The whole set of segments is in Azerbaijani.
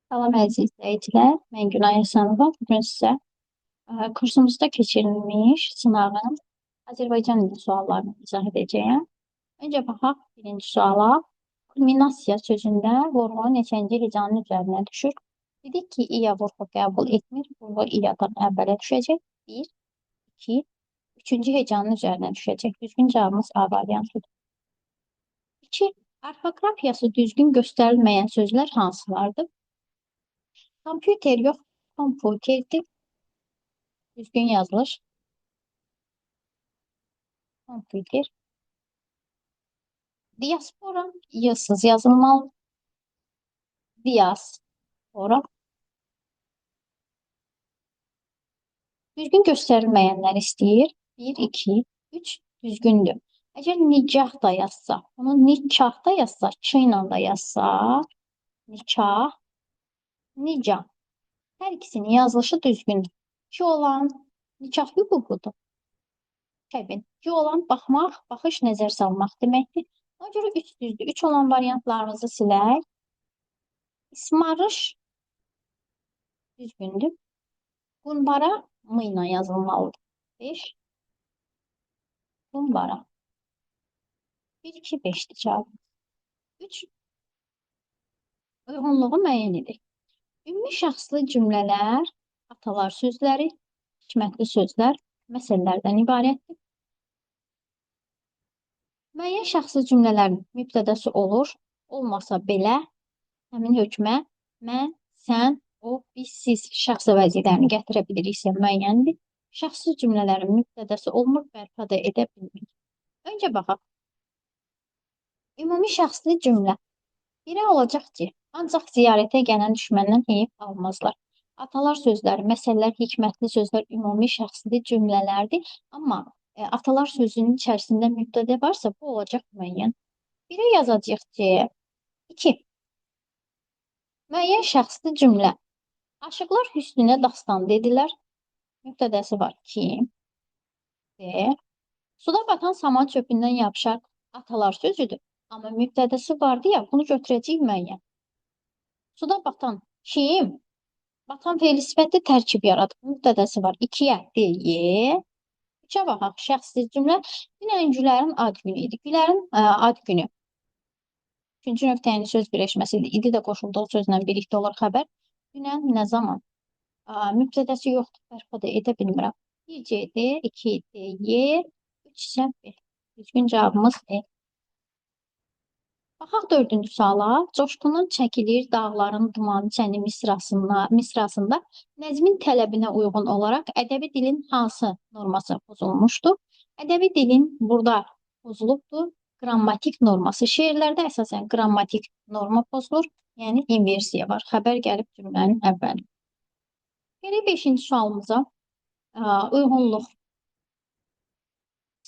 Salam əziz izləyicilər, mən Günay Həsənova. Bugün sizə kursumuzda keçirilmiş sınavın Azərbaycan dili suallarını izah edəcəyəm. Öncə baxaq birinci suala. Kulminasiya sözündə vurğu neçənci hecanın üzərinə düşür? Dedik ki, iya vurğu qəbul etmir. Vurğu iyadan əvvələ düşəcək. 1, 2, üçüncü hecanın üzərinə düşəcək. Düzgün cavabımız A variantıdır. 2. Orfoqrafiyası düzgün göstərilməyən sözlər hansılardır? Kompüter yox, komputerdir. Düzgün yazılış. Kompüter. Diaspora yazısız yazılmalı. Diaspora. Düzgün göstərilməyənlər istəyir. 1, 2, 3 düzgündür. Əgər nicah da yazsa, bunu nikah da yazsa, ç ilə da yazsa, nikah, nicah. Hər ikisinin yazılışı düzgündür. Ki olan nikah hüququdur. Təbii. Ki olan baxmaq, baxış, nəzər salmaq deməkdir. Ona görə 3 düzdür. 3 olan variantlarımızı silək. İsmarış düzgündür. Qumbara mı ilə yazılmalıdır. 5. Qumbara. 1, 2, 5'dir cavab. 3. Uyğunluğu müəyyən edək. Ümumi şəxsli cümlələr, atalar sözləri, hikmətli sözlər, məsələlərdən ibarətdir. Müəyyən şəxsli cümlələrin mübtədəsi olur, olmasa belə, həmin hökmə mən, sən, o, biz, siz şəxs əvəzlərini gətirə biliriksə müəyyəndir. Şəxsi cümlələrin mübtədəsi olmur, bərpa da edə bilmirik. Öncə baxaq. Ümumi şəxsli cümlə. Biri olacaq ki, ancaq ziyarətə gələn düşməndən heyif almazlar. Atalar sözləri, məsələlər, hikmətli sözlər ümumi şəxsli cümlələrdir. Amma atalar sözünün içərisində mübtədə varsa, bu olacaq müəyyən. Biri yazacaq ki, 2. Müəyyən şəxsli cümlə. Aşıqlar hüsnünə dastan dedilər. Mübtədəsi var. Kim? D. Suda batan saman çöpündən yapışar atalar sözüdür. Amma mübtədəsi vardı ya, bunu götürəcəyik müəyyən. Suda batan kim? Batan fe'li sifətli tərkib yaradır. Mübtədəsi var. 2'yə D. 3'ə baxaq. Şəxsiz cümlə. Dünən Gülərin ad günü idi. Gülərin ad günü. Üçüncü nöqtəyinin söz birləşməsidir. İdi də qoşulduğu sözlə birlikdə olur xəbər. Dünən nə zaman? Mübtədəsi yoxdur. Bərpa da edə bilmirəm. 1 C D, 2 D Y, 3 isə B. Düzgün cavabımız E. Baxaq 4-cü suala. Coşqunun çəkilir dağların dumanı çəni misrasında nəzmin tələbinə uyğun olaraq ədəbi dilin hansı norması pozulmuşdur? Ədəbi dilin burada pozulubdur. Qrammatik norması. Şeirlərdə əsasən qrammatik norma pozulur. Yəni inversiya var. Xəbər gəlib cümlənin əvvəli. Gələk 5-ci sualımıza. Uyğunluq.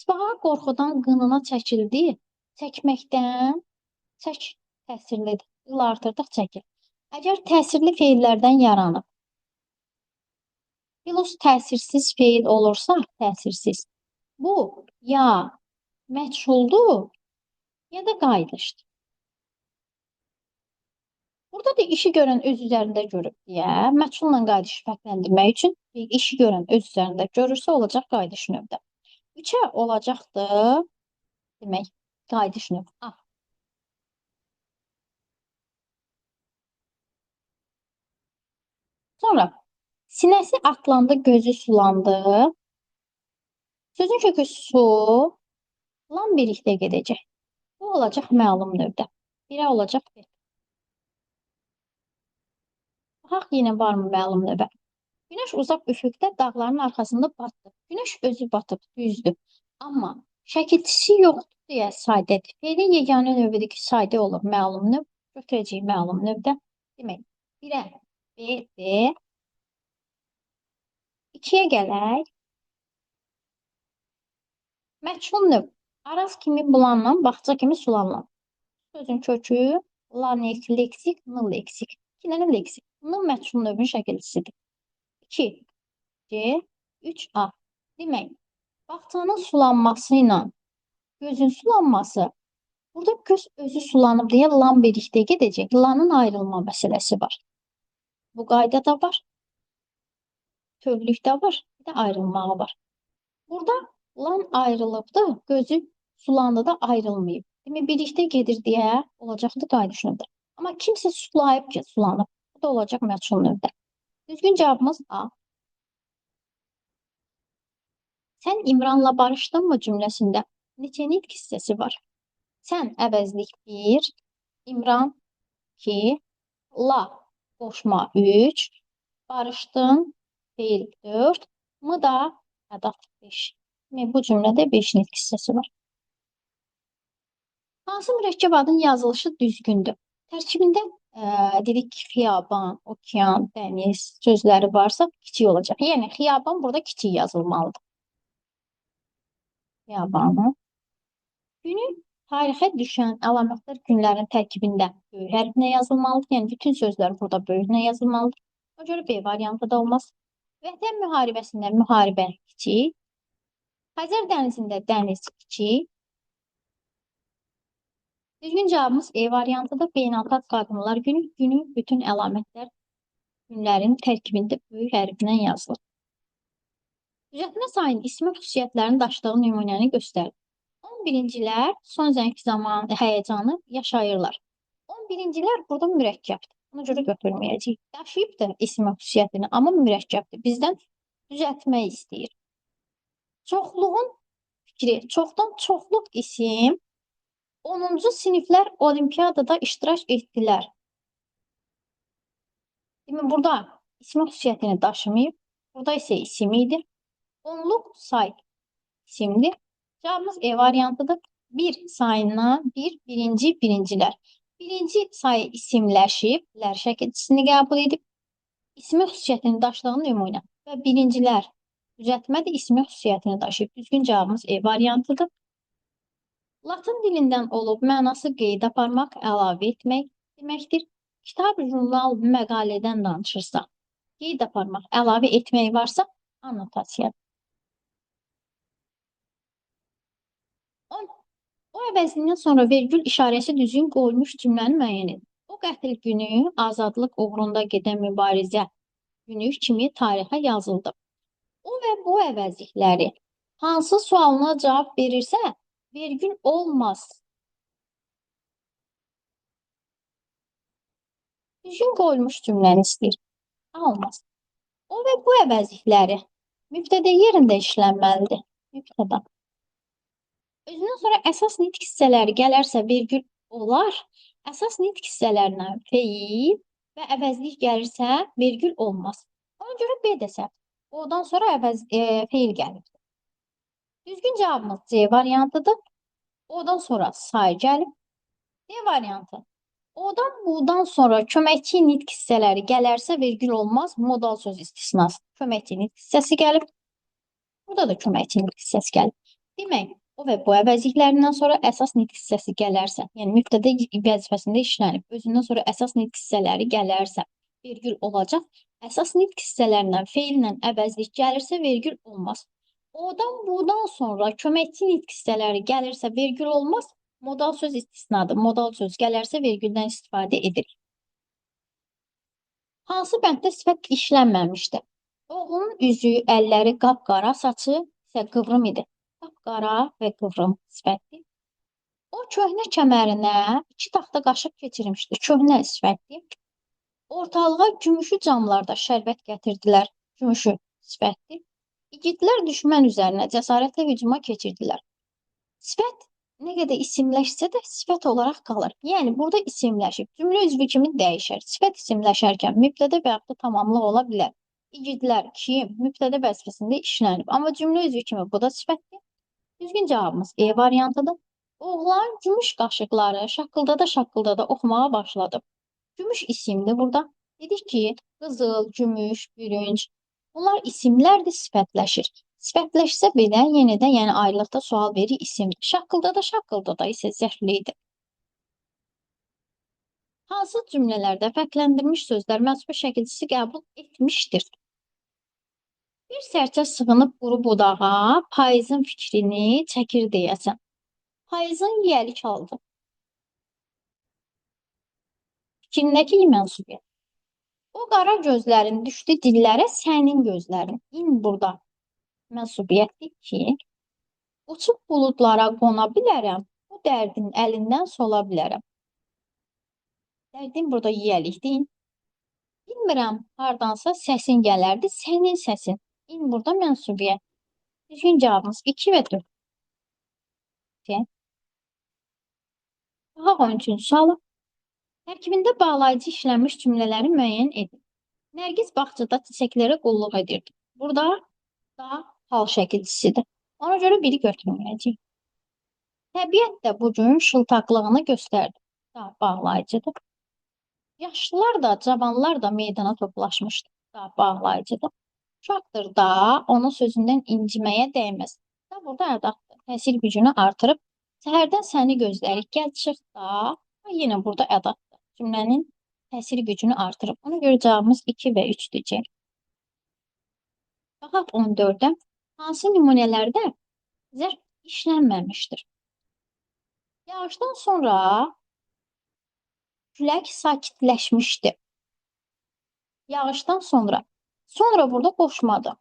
Sıbağa qorxudan qınına çəkildi. Çəkməkdən çək təsirlidir. Il artırdıq çəkir. Əgər təsirli feillərdən yaranıb, plus təsirsiz feil olursa, təsirsiz. Bu ya məchuldur, ya da qayıdışdır. Burada da işi görən öz üzərində görüb deyə, məchulla qayıdışı fərqləndirmək üçün işi görən öz üzərində görürsə olacaq qayıdış növdə. 3'ə olacaqdır, demək, qayıdış növ. A. Sonra sinəsi atlandı, gözü sulandı. Sözün kökü su, lan birlikdə gedəcək. Bu olacaq məlum növdə. 1'ə olacaq B. Baxaq yenə varmı məlum növbə? Günəş uzaq üfüqdə dağların arxasında batdı. Günəş özü batıb, düzdür. Amma şəkilçisi yoxdur deyə sadədir. Feilin yeganə növüdür ki, sadə olur məlum növ. Götürəcəyik məlum növdə. Demək, 1'ə B, B. 2'yə gələk. Məchul növ. Araz kimi bulanla, bağça kimi sulanla. Sözün kökü lanik, leksik, nıl leksik. 2 dənə leksik. Nıl məchul növün şəkilçisidir. 2 C, 3 A. Demək, bağçanın sulanması ilə gözün sulanması, burada göz özü sulanıb deyə lan birlikdə gedəcək. Lanın ayrılma məsələsi var. Bu qaydada var, tövlükdə var, bir də ayrılmağı var. Burada lan ayrılıbdı, gözü sulandı da ayrılmayıb. Demək, birlikdə gedir deyə olacaqdı qayda düşünüldü. Amma kimsə sulayıb ki, sulanıb. Bu da olacaq məchul növdə. Düzgün cavabımız A. Sən İmranla barışdınmı cümləsində neçə nitq hissəsi var? Sən əvəzlik 1, İmran 2, la qoşma 3, barışdın feil 4, mı da ədat 5. Bu cümlədə 5 nitq hissəsi var. Hansı mürəkkəb adın yazılışı düzgündür? Tərkibində dedik ki, xiyaban, okean, dəniz sözləri varsa kiçik olacaq. Yəni xiyaban burada kiçik yazılmalıdır. Xiyabanı. Günün tarixə düşən əlamətlər günlərin tərkibində böyük hərflə yazılmalıdır. Yəni bütün sözlər burada böyüklə yazılmalıdır. O görə B variantı da olmaz. Vətən müharibəsində müharibə kiçik. Xəzər dənizində dəniz kiçik. Düzgün cavabımız E variantıdır. Beynəlxalq Qadınlar Günü, günün bütün əlamətlər günlərin tərkibində böyük hərflə yazılır. Düzəltmə sayının ismi xüsusiyyətlərini daşıdığı nümunəni göstərir. 11-cilər son zəng zamanı həyəcanı yaşayırlar. 11-cilər burada mürəkkəbdir. Ona görə götürməyəcəyik. Daşıyıbdır ismi xüsusiyyətini, amma mürəkkəbdir. Bizdən düzəltmək istəyir. Çoxluğun fikri, çoxdan çoxluq isim 10-cu siniflər olimpiyadada iştirak etdilər. Demək, burada ismi xüsusiyyətini daşımayıb. Burada isə isim idi. Onluq say isimdir. Cavabımız E variantıdır. Bir sayından birincilər. Birinci sayı isimləşib, lər şəkilçisini qəbul edib, ismi xüsusiyyətini daşıdığı nümunə və birincilər düzəltmədə ismi xüsusiyyətini daşıyıb. Düzgün cavabımız E variantıdır. Latın dilindən olub mənası qeyd aparmaq, əlavə etmək deməkdir. Kitab, jurnal, məqalədən danışırsa, qeyd aparmaq, əlavə etmək varsa, annotasiya. O əvəzindən sonra vergül işarəsi düzgün qoyulmuş cümləni müəyyən edin. O qətl günü azadlıq uğrunda gedən mübarizə günü kimi tarixə yazıldı. O və bu əvəzlikləri hansı sualına cavab verirsə, vergül olmaz. Düzgün qoyulmuş cümləni istəyir. Olmaz. O və bu əvəzlikləri mübtədə yerində işlənməlidir. Mübtəda. Özündən sonra əsas nitq hissələri gələrsə vergül olar. Əsas nitq hissələrindən feil və əvəzlik gəlirsə vergül olmaz. Ona görə B desək, odan sonra feil gəlir. Düzgün cavabımız C variantıdır. Odan sonra say gəlib. D variantı. Odan budan sonra köməkçi nitq hissələri gələrsə vergül olmaz. Modal söz istisnası. Köməkçi nitq hissəsi gəlib. Burada da köməkçi nitq hissəsi gəlib. Demək, o və bu əvəzliklərindən sonra əsas nitq hissəsi gələrsə, yəni mübtədə vəzifəsində işlənib, özündən sonra əsas nitq hissələri gələrsə, vergül olacaq. Əsas nitq hissələrindən feillə əvəzlik gəlirsə, vergül olmaz. Odan budan sonra köməkçi nitq hissələri gəlirsə, vergül olmaz. Modal söz istisnadır. Modal söz gələrsə, vergüldən istifadə edirik. Hansı bənddə sifət işlənməmişdir? Oğlunun üzü, əlləri qapqara, saçı isə qıvrım idi. Qapqara və qıvrım sifətdir. O köhnə kəmərinə 2 taxta qaşıq keçirmişdi. Köhnə sifətdir. Ortalığa gümüşü camlarda şərbət gətirdilər. Gümüşü sifətdir. İgidlər düşmən üzərinə cəsarətlə hücuma keçirdilər. Sifət nə qədər isimləşsə də sifət olaraq qalır. Yəni burada isimləşib. Cümlə üzvü kimi dəyişər. Sifət isimləşərkən mübtədə və yaxud da tamamlıq ola bilər. İgidlər kim mübtədə vəzifəsində işlənib. Amma cümlə üzvü kimi bu da sifətdir. Düzgün cavabımız E variantıdır. Oğlan gümüş qaşıqları şaqqıldada oxumağa başladı. Gümüş isimdir burada. Dedik ki, qızıl, gümüş, bürünc. Bunlar isimlərdir, sifətləşir. Sifətləşsə belə yenidən, yəni ayrılıqda sual verir isimdir. Şaqqıldada isə zərflidir. Hansı cümlələrdə fərqləndirilmiş sözlər mənsup şəkilçisi qəbul etmişdir? Bir sərçə sığınıb quru budağa, payızın fikrini çəkir deyəsən. Payızın yiyəli çaldı. Fikrindəki mənsubiyyət. O qara gözlərin düşdü dillərə, sənin gözlərin. İn burada. Mən subyektdir ki, uçub buludlara qona bilərəm, bu dərdin əlindən sola bilərəm. Dərdin burada yiyəlikdir. Bilmirəm, hardansa səsin gələrdi, sənin səsin. İn burada mən subyekt. Düzgün cavabımız 2 və 4. Daha 13-cü sualı. Tərkibində bağlayıcı işlənmiş cümlələri müəyyən edin. Nərgiz bağçada çiçəklərə qulluq edirdi. Burada da hal şəkilçisidir. Ona görə biri götürməyəcəyik. Təbiət də bu gün şıltaqlığını göstərdi. Da bağlayıcıdır. Yaşlılar da, cavanlar da meydana toplaşmışdı. Da bağlayıcıdır. Uşaqdır da onun sözündən inciməyə dəyməz. Da burada ədatdır. Təsir gücünü artırıb səhərdən səni gözlərik, gəl çıx da. Yenə burada ədatdır. Cümlənin təsir gücünü artırıb. Ona görə cavabımız 2 və 3-dür C. Baxaq 14-də. Hansı nümunələrdə zərf işlənməmişdir? Yağışdan sonra külək sakitləşmişdi. Yağışdan sonra. Sonra burada qoşmadı.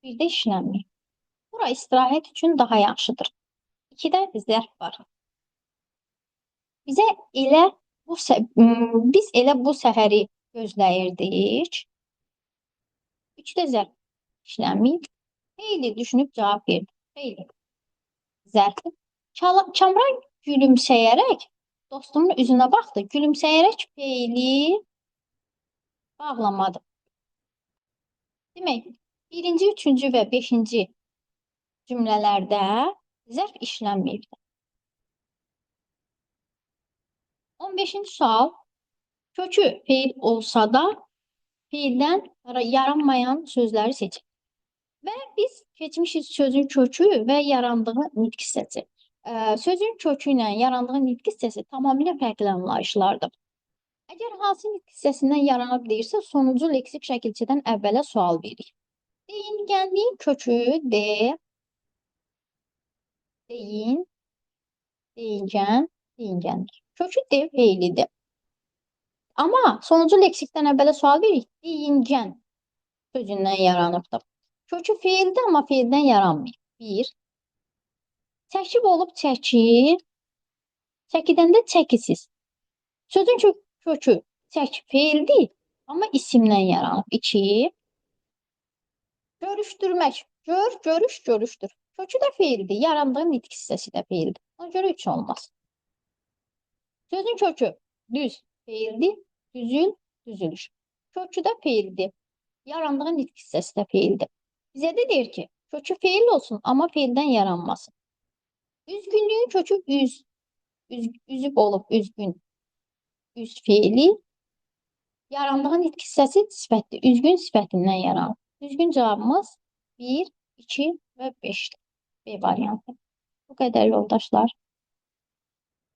Bir də işlənmir. Bura istirahət üçün daha yaxşıdır. 2-də zərf var. Biz elə bu səhəri gözləyirdik. 3-də zərf işlənmir. Xeyli düşünüb cavab verdi. Xeyli. Zərf. Kamran gülümsəyərək dostumun üzünə baxdı. Gülümsəyərək feili bağlamadı. Demək, 1-ci, 3-cü və 5-ci cümlələrdə zərf işlənməyibdir. 15-ci sual. Kökü feil olsa da feildən yaranmayan sözləri seçin. Və biz keçmişik sözün kökü və yarandığı nitq hissəsi. Sözün kökü ilə yarandığı nitq hissəsi tamamilə fərqli anlayışlardır. Əgər hansı nitq hissəsindən yaranıb deyirsə, sonucu leksik şəkilçidən əvvələ sual veririk. Deyingənliyin kökü deyin, deyingən, deyingənlik. Kökü de feilidir. Amma sonucu leksikdən əvvələ sual veririk. Deyingən sözündən yaranıbdır. Kökü feildir, amma feildən yaranmır. 1. Çəkib olub çəkir. Çəkidəndə çəkisiz. Sözün kökü çək feildir, amma isimdən yaranıb. 2. Görüşdürmək. Gör, görüş, görüşdür. Kökü də feildir, yarandığı nitq hissəsi də feildir. Ona görə 3 olmaz. Sözün kökü düz feildir, düzül, düzülür. Kökü də feildir. Yarandığı nitq hissəsi də feildir. Bizə də deyir ki, kökü feil olsun, amma feildən yaranmasın. Üzgünlüyün kökü üz. Üzüb olub üzgün. Üz feili. Yarandığı nitq hissəsi sifətdir. Üzgün sifətindən yaranır. Düzgün cavabımız 1, 2 və 5'dir. B variantı. Bu qədər yoldaşlar.